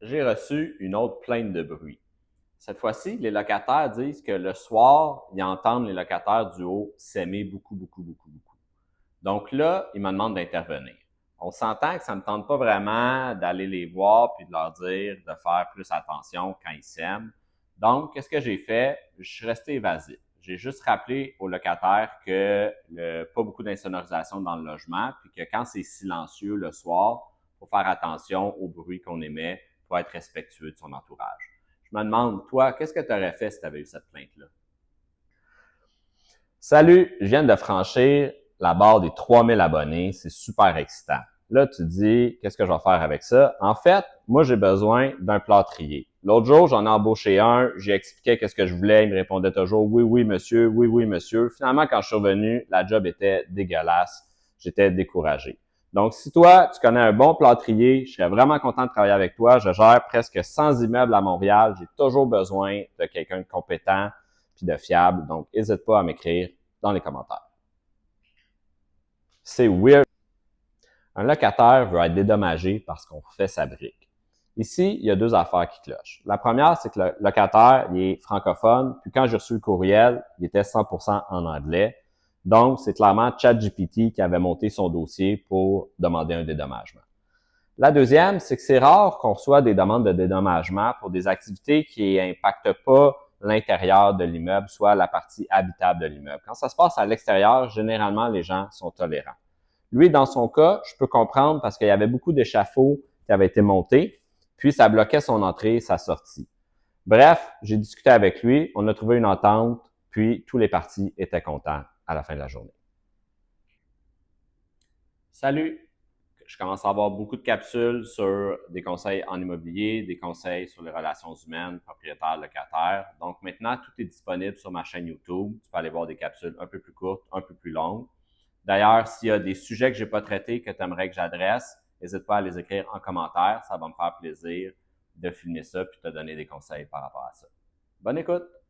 J'ai reçu une autre plainte de bruit. Cette fois-ci, les locataires disent que le soir, ils entendent les locataires du haut s'aimer beaucoup, beaucoup, beaucoup, beaucoup. Donc là, ils me demandent d'intervenir. On s'entend que ça ne me tente pas vraiment d'aller les voir puis de leur dire de faire plus attention quand ils s'aiment. Donc, qu'est-ce que j'ai fait? Je suis resté évasif. J'ai juste rappelé aux locataires que pas beaucoup d'insonorisation dans le logement, puis que quand c'est silencieux le soir, il faut faire attention au bruit qu'on émet pour être respectueux de son entourage. Je me demande, toi, qu'est-ce que tu aurais fait si tu avais eu cette plainte-là? Salut, je viens de franchir la barre des 3000 abonnés. C'est super excitant. Là, tu te dis, qu'est-ce que je vais faire avec ça? En fait, moi, j'ai besoin d'un plâtrier. L'autre jour, j'en ai embauché un. J'ai expliqué qu'est-ce que je voulais. Il me répondait toujours, oui, oui, monsieur, oui, oui, monsieur. Finalement, quand je suis revenu, la job était dégueulasse. J'étais découragé. Donc, si toi, tu connais un bon plâtrier, je serais vraiment content de travailler avec toi. Je gère presque 100 immeubles à Montréal. J'ai toujours besoin de quelqu'un de compétent puis de fiable. Donc, n'hésite pas à m'écrire dans les commentaires. C'est weird. Un locataire veut être dédommagé parce qu'on refait sa brique. Ici, il y a deux affaires qui clochent. La première, c'est que le locataire, il est francophone, puis quand j'ai reçu le courriel, il était 100% en anglais. Donc, c'est clairement ChatGPT qui avait monté son dossier pour demander un dédommagement. La deuxième, c'est que c'est rare qu'on reçoit des demandes de dédommagement pour des activités qui n'impactent pas l'intérieur de l'immeuble, soit la partie habitable de l'immeuble. Quand ça se passe à l'extérieur, généralement, les gens sont tolérants. Lui, dans son cas, je peux comprendre parce qu'il y avait beaucoup d'échafauds qui avaient été montés, puis ça bloquait son entrée et sa sortie. Bref, j'ai discuté avec lui, on a trouvé une entente, puis tous les partis étaient contents à la fin de la journée. Salut! Je commence à avoir beaucoup de capsules sur des conseils en immobilier, des conseils sur les relations humaines, propriétaires, locataires. Donc maintenant, tout est disponible sur ma chaîne YouTube. Tu peux aller voir des capsules un peu plus courtes, un peu plus longues. D'ailleurs, s'il y a des sujets que j'ai pas traités que tu aimerais que j'adresse, n'hésite pas à les écrire en commentaire. Ça va me faire plaisir de filmer ça puis te donner des conseils par rapport à ça. Bonne écoute!